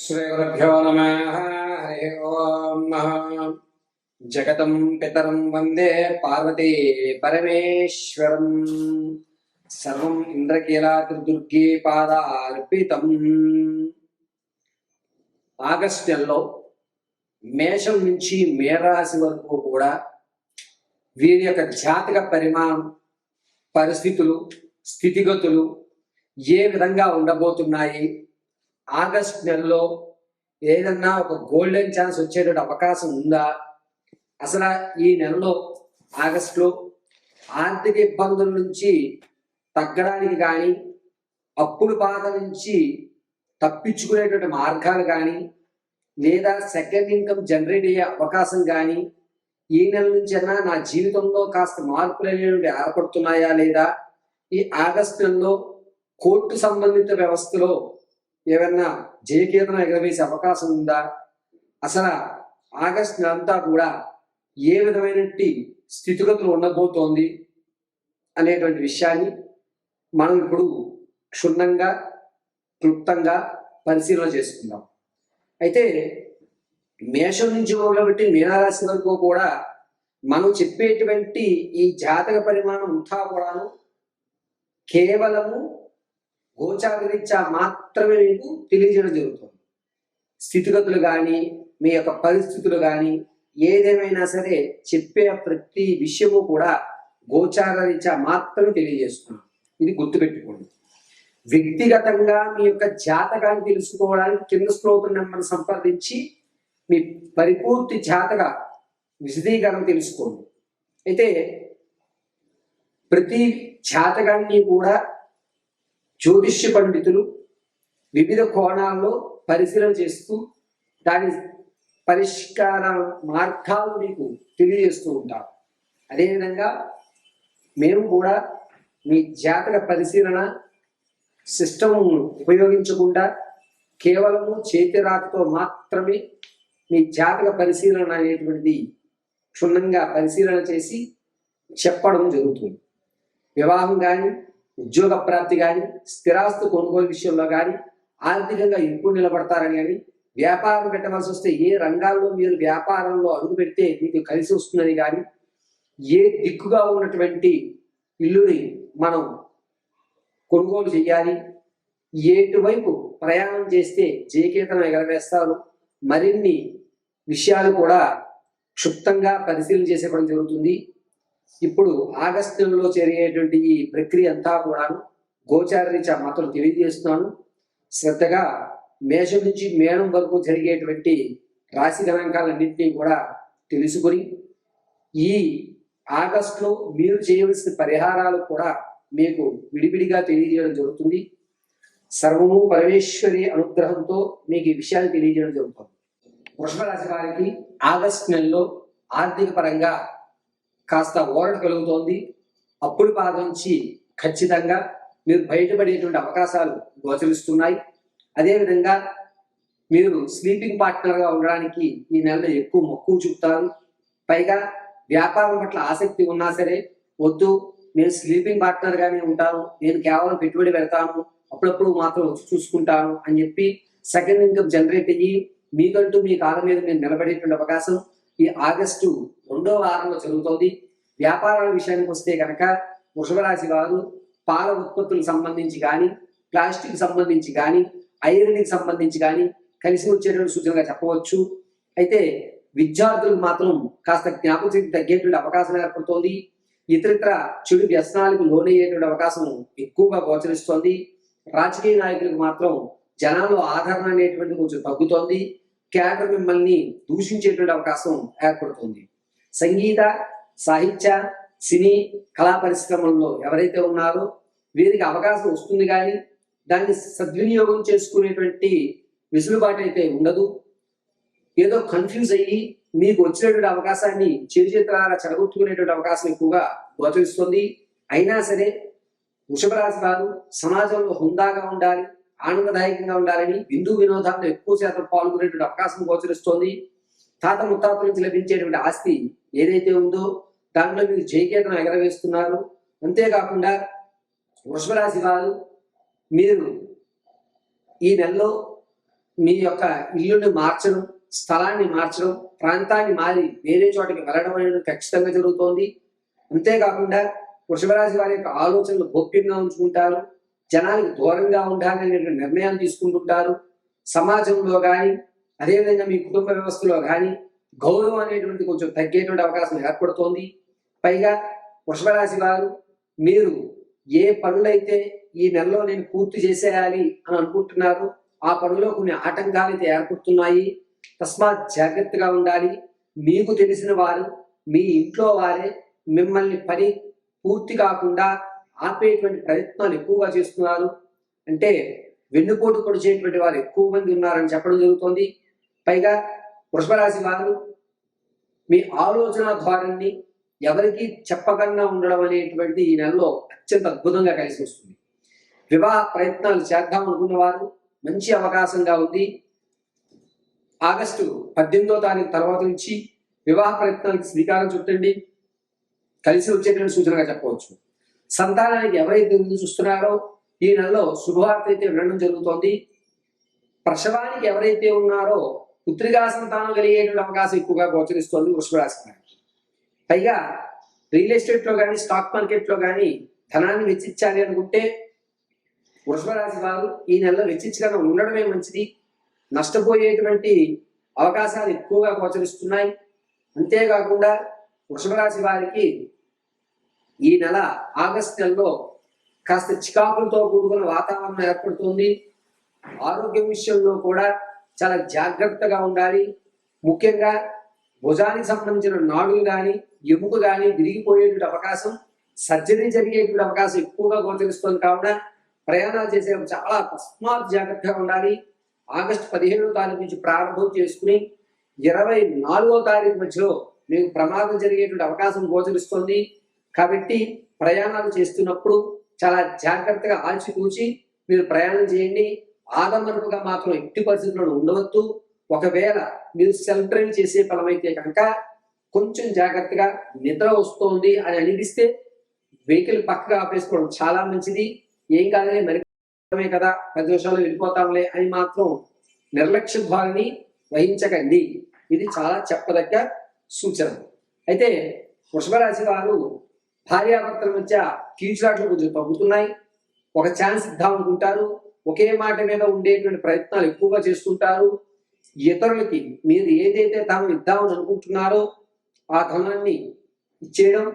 శ్రీగురుభ్యో నమః. హరి ఓం. జగతం పితరం వందే పార్వతీ పరమేశ్వరం. సర్వం ఇంద్రకీలాద్రిదుర్గే పాదార్పితం. ఆగస్టు నెలలో మేషం నుంచి మేరాశి వరకు కూడా వీరి యొక్క జాతక పరిమాణం, పరిస్థితులు, స్థితిగతులు ఏ విధంగా ఉండబోతున్నాయి, ఆగస్టు నెలలో ఏదన్నా ఒక గోల్డెన్ ఛాన్స్ వచ్చేటువంటి అవకాశం ఉందా, అసలు ఈ నెలలో ఆగస్టులో ఆర్థిక ఇబ్బందుల నుంచి తగ్గడానికి కానీ, అప్పుల బాధ నుంచి తప్పించుకునేటువంటి మార్గాలు కానీ, లేదా సెకండ్ ఇన్కమ్ జనరేట్ అయ్యే అవకాశం కానీ, ఈ నెల నుంచి అయినా నా జీవితంలో కాస్త మార్పులు అనేవి ఏర్పడుతున్నాయా లేదా, ఈ ఆగస్టు నెలలో కోర్టు సంబంధిత వ్యవస్థలో ఏమన్నా జయకేతనం ఎగరవేసే అవకాశం ఉందా, అసలు ఆగస్టు నెలంతా కూడా ఏ విధమైనటువంటి స్థితిగతులు ఉండబోతోంది అనేటువంటి విషయాన్ని మనం ఇప్పుడు క్షుణ్ణంగా క్లుప్తంగా పరిశీలన చేసుకుందాం. అయితే మేషం నుంచి మొదలుపెట్టి మీనరాశి వరకు కూడా మనం చెప్పేటువంటి ఈ జాతక పరిమాణం అంతా కూడాను కేవలము గోచారరీత్యా మాత్రమే మీకు తెలియజేయడం జరుగుతుంది. స్థితిగతులు కానీ, మీ యొక్క పరిస్థితులు కానీ, ఏదేమైనా సరే చెప్పే ప్రతి విషయము కూడా గోచారరీత్యా మాత్రమే తెలియజేస్తున్నాం. ఇది గుర్తుపెట్టుకోండి. వ్యక్తిగతంగా మీ యొక్క జాతకాన్ని తెలుసుకోవడానికి కింద శ్లోకం నెంబర్ సంప్రదించి మీ పరిపూర్తి జాతక విశదీకరణ తెలుసుకోండి. అయితే ప్రతి జాతకాన్ని కూడా జ్యోతిష్య పండితులు వివిధ కోణాల్లో పరిశీలన చేస్తూ దాని పరిష్కార మార్గాలు మీకు తెలియజేస్తూ ఉంటారు. అదేవిధంగా మేము కూడా మీ జాతక పరిశీలన సిస్టమ్ ఉపయోగించకుండా కేవలము చేతిరాతతో మాత్రమే మీ జాతక పరిశీలన అనేటువంటిది క్షుణ్ణంగా పరిశీలన చేసి చెప్పడం జరుగుతుంది. వివాహం కానీ, ఉద్యోగ ప్రాప్తి కానీ, స్థిరాస్తి కొనుగోలు విషయంలో కానీ, ఆర్థికంగా ఎప్పుడు నిలబడతారని కానీ, వ్యాపారం పెట్టవలసి వస్తే ఏ రంగాల్లో మీరు వ్యాపారంలో అడుగు పెడితే మీకు కలిసి వస్తుందని కానీ, ఏ దిక్కుగా ఉన్నటువంటి ఇల్లుని మనం కొనుగోలు చేయాలి, ఎటువైపు ప్రయాణం చేస్తే జయకేతనం ఎగరవేస్తారు, మరిన్ని విషయాలు కూడా క్షుప్తంగా పరిశీలన చేసేయడం జరుగుతుంది. ఇప్పుడు ఆగస్టు నెలలో జరిగేటువంటి ఈ ప్రక్రియ అంతా కూడా గోచారరీత్యా మాత్రం తెలియజేస్తున్నాను. శ్రద్ధగా మేషం నుంచి మేనం వరకు జరిగేటువంటి రాశి గణాంకాలన్నింటినీ కూడా తెలుసుకొని ఈ ఆగస్టులో మీరు చేయవలసిన పరిహారాలు కూడా మీకు విడివిడిగా తెలియజేయడం జరుగుతుంది. సర్వము పరమేశ్వరి అనుగ్రహంతో మీకు ఈ విషయాన్ని తెలియజేయడం జరుగుతుంది. వృషభ రాశి వారికి ఆగస్టు నెలలో ఆర్థిక పరంగా కాస్త ఓరట కలుగుతోంది. అప్పుల బాధ నుంచి ఖచ్చితంగా మీరు బయటపడేటువంటి అవకాశాలు గోచరిస్తున్నాయి. అదేవిధంగా మీరు స్లీపింగ్ పార్ట్నర్గా ఉండడానికి ఈ నెలలో ఎక్కువ మక్కువ చూపుతారు. పైగా వ్యాపారం పట్ల ఆసక్తి ఉన్నా సరే, వద్దు నేను స్లీపింగ్ పార్ట్నర్గానే ఉంటాను, నేను కేవలం పెట్టుబడి పెడతాను, అప్పుడప్పుడు మాత్రం వచ్చి చూసుకుంటాను అని చెప్పి సెకండ్ ఇన్కమ్ జనరేట్ అయ్యి మీకంటూ మీ కాలం మీద మీరు నిలబడేటువంటి అవకాశం ఈ ఆగస్టు 2వ వారంలో జరుగుతోంది. వ్యాపారాల విషయానికి వస్తే కనుక వృషభ రాశి వారు పాల ఉత్పత్తులకు సంబంధించి కానీ, ప్లాస్టిక్ సంబంధించి కానీ, ఐరన్కి సంబంధించి కానీ కలిసి వచ్చేటువంటి సూచనగా చెప్పవచ్చు. అయితే విద్యార్థులకు మాత్రం కాస్త జ్ఞాపకశక్తి తగ్గేటువంటి అవకాశం ఏర్పడుతోంది. ఇతరితర చెడు వ్యసనాలకు లోనయ్యేటువంటి అవకాశం ఎక్కువగా గోచరిస్తోంది. రాజకీయ నాయకులకు మాత్రం జనాల్లో ఆదరణ అనేటువంటిది కొంచెం తగ్గుతోంది. కేడర్ మిమ్మల్ని దూషించేటువంటి అవకాశం ఏర్పడుతుంది. సంగీత, సాహిత్య, సినీ, కళా పరిశ్రమల్లో ఎవరైతే ఉన్నారో వీరికి అవకాశం వస్తుంది, కానీ దాన్ని సద్వినియోగం చేసుకునేటువంటి వెసులుబాటు అయితే ఉండదు. ఏదో కన్ఫ్యూజ్ అయ్యి మీకు వచ్చినటువంటి అవకాశాన్ని చేతులారా చెడగొట్టుకునేటువంటి అవకాశం ఎక్కువగా గోచరిస్తుంది. అయినా సరే వృషభ రాశి వారు సమాజంలో హుందాగా ఉండాలి, ఆనందదాయకంగా ఉండాలని విందు వినోదాల్లో ఎక్కువ శాతం పాల్గొనేటువంటి అవకాశం గోచరిస్తోంది. తాత ముత్తాతల నుంచి లభించేటువంటి ఆస్తి ఏదైతే ఉందో దాంట్లో మీరు జయకేతనం ఎగరవేస్తున్నారు. అంతేకాకుండా వృషభ రాశి వారు మీరు ఈ నెలలో మీ యొక్క ఇల్లుని మార్చడం, స్థలాన్ని మార్చడం, ప్రాంతాన్ని మారి వేరే చోటకి వెళ్ళడం అనేది ఖచ్చితంగా జరుగుతోంది. అంతేకాకుండా వృషభ రాశి వారి యొక్క ఆలోచనలు గోప్యంగా ఉంచుకుంటారు. జనానికి దూరంగా ఉండాలనేటువంటి నిర్ణయాలు తీసుకుంటుంటారు. సమాజంలో కానీ, అదేవిధంగా మీ కుటుంబ వ్యవస్థలో కానీ గౌరవం అనేటువంటి కొంచెం తగ్గేటువంటి అవకాశం ఏర్పడుతోంది. పైగా వృషభ రాశి వారు మీరు ఏ పనులైతే ఈ నెలలో నేను పూర్తి చేసేయాలి అని అనుకుంటున్నారు, ఆ పనులో కొన్ని ఆటంకాలు అయితే ఏర్పడుతున్నాయి. తస్మాత్ జాగ్రత్తగా ఉండాలి. మీకు తెలిసిన వారు, మీ ఇంట్లో వారే మిమ్మల్ని పని పూర్తి కాకుండా ఆపేటువంటి ప్రయత్నాలు ఎక్కువగా చేస్తున్నారు. అంటే వెన్నుపోటు పొడిచేటువంటి వారు ఎక్కువ మంది ఉన్నారని చెప్పడం జరుగుతుంది. పైగా వృషభ రాశి వారు మీ ఆలోచన ధోరణిని ఎవరికి చెప్పకుండా ఉండడం అనేటువంటి ఈ నెలలో అత్యంత అద్భుతంగా కలిసి వస్తుంది. వివాహ ప్రయత్నాలు చేద్దాం అనుకున్న వారు మంచి అవకాశంగా ఉంది. ఆగస్టు 18వ తారీఖు తర్వాత నుంచి వివాహ ప్రయత్నానికి శ్రీకారం చుట్టండి. కలిసి వచ్చేటువంటి సూచనగా చెప్పవచ్చు. సంతానానికి ఎవరైతే ఎదురు చూస్తున్నారో ఈ నెలలో శుభవార్త అయితే వినడం జరుగుతోంది. ప్రసవానికి ఎవరైతే ఉన్నారో పుత్రికా సంతానం కలిగేటువంటి అవకాశం ఎక్కువగా గోచరిస్తోంది వృషభ రాశి వారికి. పైగా రియల్ ఎస్టేట్లో కానీ, స్టాక్ మార్కెట్లో కానీ ధనాన్ని వెచ్చించాలి అనుకుంటే వృషభ రాశి వారు ఈ నెలలో వెచ్చించకుండా ఉండడమే మంచిది. నష్టపోయేటువంటి అవకాశాలు ఎక్కువగా గోచరిస్తున్నాయి. అంతేకాకుండా వృషభ రాశి వారికి ఈ నెల ఆగస్టు నెలలో కాస్త చికాకులతో కూడుకున్న వాతావరణం ఏర్పడుతుంది. ఆరోగ్యం విషయంలో కూడా చాలా జాగ్రత్తగా ఉండాలి. ముఖ్యంగా భుజానికి సంబంధించిన నాడులు కానీ, ఎముక కానీ విరిగిపోయేటువంటి అవకాశం, సర్జరీ జరిగేటువంటి అవకాశం ఎక్కువగా గోచరిస్తుంది. కావున ప్రయాణాలు చేసేటప్పుడు చాలా తస్మాత్ జాగ్రత్తగా ఉండాలి. ఆగస్టు 15వ తారీఖు నుంచి ప్రారంభం చేసుకుని 24వ తారీఖు మధ్యలో మీకు ప్రమాదం జరిగేటువంటి అవకాశం గోచరిస్తుంది. కాబట్టి ప్రయాణాలు చేస్తున్నప్పుడు చాలా జాగ్రత్తగా ఆచితూచి మీరు ప్రయాణం చేయండి. ఆడంబరపుగా మాత్రం ఎట్టి పరిస్థితుల్లో ఉండవద్దు. ఒకవేళ మీరు సెల్ఫ్ డ్రైవ్ చేసే ఫలమైతే కనుక కొంచెం జాగ్రత్తగా నిద్ర వస్తోంది అని అనిపిస్తే వెహికల్ పక్కగా ఆపేసుకోవడం చాలా మంచిది. ఏం కాదని మరి కదా 10 నిమిషాలు వెళ్ళిపోతాంలే అని మాత్రం నిర్లక్ష్య ధోరణి వహించకండి. ఇది చాలా చెప్పదగ్గ సూచన. అయితే వృషభ రాశి వారు భార్యాభర్తల మధ్య కీచులాట్లు కొంచెం తగ్గుతున్నాయి. ఒక ఛాన్స్ ఇద్దాం అనుకుంటారు. ఒకే మాట మీద ఉండేటువంటి ప్రయత్నాలు ఎక్కువగా చేస్తుంటారు. ఇతరులకి మీరు ఏదైతే తాము ఇద్దామని అనుకుంటున్నారో ఆ ధనాన్ని ఇచ్చేయడం,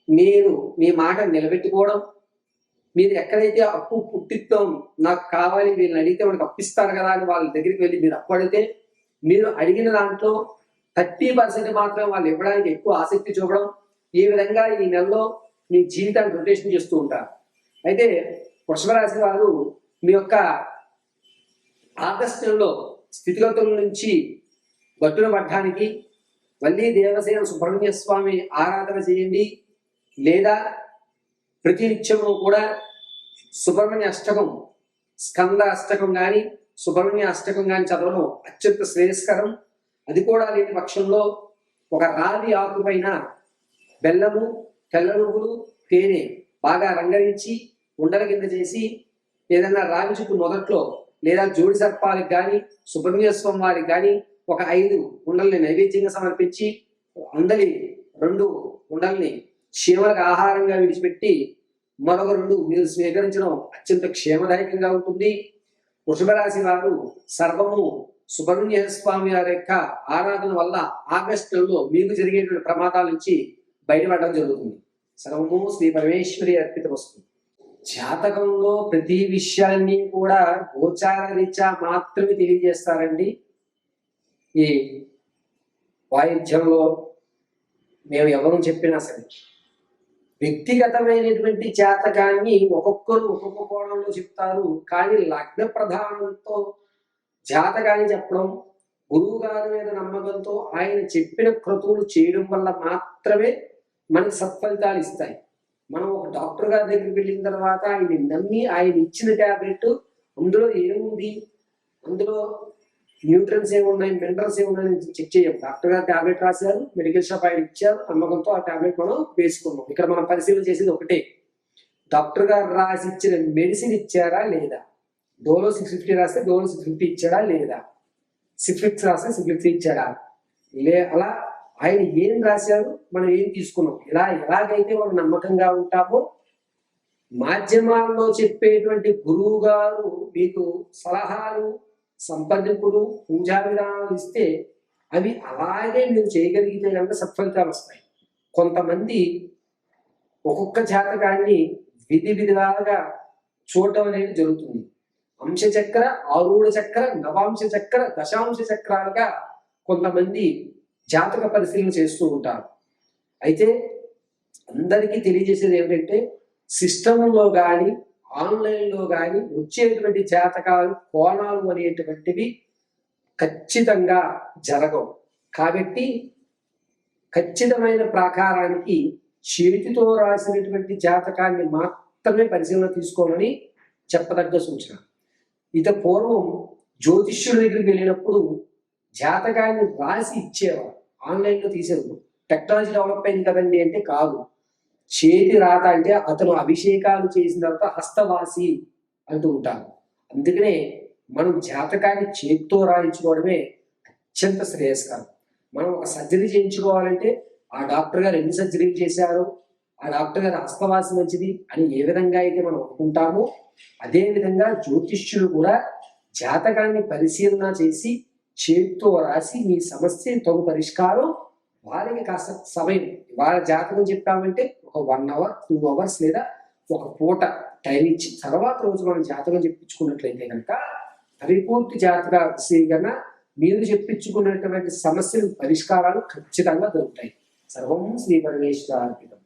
మీరు మీ మాట నిలబెట్టుకోవడం, మీరు ఎక్కడైతే అప్పు పుట్టిస్తాం నాకు కావాలి వీళ్ళని అడిగితే వాళ్ళకి అప్పిస్తారు కదా అని వాళ్ళ దగ్గరికి వెళ్ళి మీరు అప్పు అడిగితే మీరు అడిగిన దాంట్లో 30% మాత్రమే వాళ్ళు ఇవ్వడానికి ఎక్కువ ఆసక్తి చూపడం, ఈ విధంగా ఈ నెలలో మీ జీవితాన్ని రొటేషన్ చేస్తూ ఉంటారు. అయితే వృషభ రాశి వారు మీ యొక్క ఆగస్టు నెలలో స్థితిగతుల నుంచి గట్టున పడడానికి మళ్ళీ దేవసేన సుబ్రహ్మణ్య స్వామి ఆరాధన చేయండి. లేదా ప్రతి నిత్యము కూడా సుబ్రహ్మణ్య అష్టకం, స్కంద అష్టకం కానీ, సుబ్రహ్మణ్య అష్టకం కానీ చదవడం అత్యంత శ్రేయస్కరం. అది కూడా లేని పక్షంలో ఒక రావి ఆకు పైన బెల్లము, తెల్ల నువ్వులు, తేనె బాగా రంగరించి ఉండల కింద చేసి ఏదన్నా రావి చుట్టూ మొదట్లో లేదా జోడి సర్పాలకు కానీ, సుబ్రహ్మణ్య స్వామి వారికి కానీ ఒక 5 ఉండల్ని నైవేద్యంగా సమర్పించి అందరి 2 ఉండల్ని క్షేమలకు ఆహారంగా విడిచిపెట్టి మరొక 2 మీరు స్వీకరించడం అత్యంత క్షేమదాయకంగా ఉంటుంది. వృషభ రాశి వారు సర్వము సుబ్రహ్మణ్య స్వామి వారి యొక్క ఆరాధన వల్ల ఆగస్టు నెలలో మీకు జరిగేటువంటి ప్రమాదాల నుంచి బయటపడడం జరుగుతుంది. సర్వము శ్రీ పరమేశ్వరి అర్పిత వస్తుంది. జాతకంలో ప్రతి విషయాన్ని కూడా గోచార రీత్యా మాత్రమే తెలియజేస్తారండి. ఈ వాయిద్యంలో మేము ఎవరు చెప్పినా సరే వ్యక్తిగతమైనటువంటి జాతకాన్ని ఒక్కొక్కరు ఒక్కొక్క కోణంలో చెప్తారు. కానీ లగ్న ప్రధానంతో జాతకాన్ని చెప్పడం, గురువు గారి మీద నమ్మకంతో ఆయన చెప్పిన క్రతువులు చేయడం వల్ల మాత్రమే మనకి సత్ఫలితాలు ఇస్తాయి. మనం ఒక డాక్టర్ గారి దగ్గరికి వెళ్ళిన తర్వాత ఆయన నమ్మి ఆయన ఇచ్చిన ట్యాబ్లెట్ అందులో ఏముంది, అందులో న్యూట్రన్స్ ఏమున్నాయి, మినరల్స్ ఏమున్నాయని చెక్ చేయం. డాక్టర్ గారు ట్యాబ్లెట్ రాశారు, మెడికల్ షాప్ ఆయన ఇచ్చారు, నమ్మకంతో ఆ ట్యాబ్లెట్ మనం వేసుకున్నాం. ఇక్కడ మనం పరిశీలన చేసేది ఒకటే, డాక్టర్ గారు రాసి ఇచ్చిన మెడిసిన్ ఇచ్చారా లేదా, డోలో 650 రాస్తే డోలో 650 ఇచ్చాడా లేదా, సిఫ్లిక్స్ రాస్తే సిఫ్లిక్స్ ఇచ్చాడా అలా ఆయన ఏం రాశారు, మనం ఏం తీసుకున్నాం, ఎలాగైతే మనం నమ్మకంగా ఉంటామో మాధ్యమాల్లో చెప్పేటువంటి గురువు గారు మీకు సలహాలు, సంప్రదింపులు, పూజా విధానాలు ఇస్తే అవి అలాగే మీరు చేయగలిగితే కనుక సత్ఫలితాలు వస్తాయి. కొంతమంది ఒక్కొక్క జాతకాన్ని విధాలుగా చూడటం అనేది జరుగుతుంది. అంశచక్ర, ఆరూఢ చక్ర, నవాంశ చక్ర, దశాంశ చక్రాలుగా కొంతమంది జాతక పరిశీలన చేస్తూ ఉంటారు. అయితే అందరికీ తెలియజేసేది ఏమిటంటే సిస్టంలో కానీ ఆన్లైన్లో కానీ వచ్చేటువంటి జాతకాలు, కోణాలు అనేటువంటివి ఖచ్చితంగా జరగవు. కాబట్టి ఖచ్చితమైన ప్రాకారానికి చేతితో రాసినటువంటి జాతకాన్ని మాత్రమే పరిశీలన తీసుకోమని చెప్పదగ్గ సూచన. పూర్వం జ్యోతిష్యుల దగ్గరికి వెళ్ళినప్పుడు జాతకాన్ని రాసి ఇచ్చేవారు, ఆన్లైన్లో తీసేవారు. టెక్నాలజీ డెవలప్ అయింది కదండి అంటే కాదు. చేతి రాత అంటే అతను అభిషేకాలు చేసిన తర్వాత హస్తవాసి అంటూ ఉంటారు. అందుకనే మనం జాతకాన్ని చేతితో రాయించుకోవడమే అత్యంత శ్రేయస్కరం. మనం ఒక సర్జరీ చేయించుకోవాలంటే ఆ డాక్టర్ గారు ఎన్ని సర్జరీలు చేశారు, ఆ డాక్టర్ గారు హస్తవాసి మంచిది అని ఏ విధంగా అయితే మనం అనుకుంటామో అదే విధంగా జ్యోతిష్యులు కూడా జాతకాన్ని పరిశీలన చేసి చేతితో రాసి మీ సమస్య తగు పరిష్కారం వారికి కాస్త సమయం, వాళ్ళ జాతకం చెప్పామంటే ఒక 1 hour 2 hours లేదా ఒక పూట టైం ఇచ్చి తర్వాత రోజు మనం జాతకం చెప్పించుకున్నట్లయితే కనుక పరిపూర్తి జాతక పరిశీలన మీరు చెప్పించుకున్నటువంటి సమస్యలు పరిష్కారాలు ఖచ్చితంగా దొరుకుతాయి. సర్వం శ్రీ పరమేశ్వరార్పితం.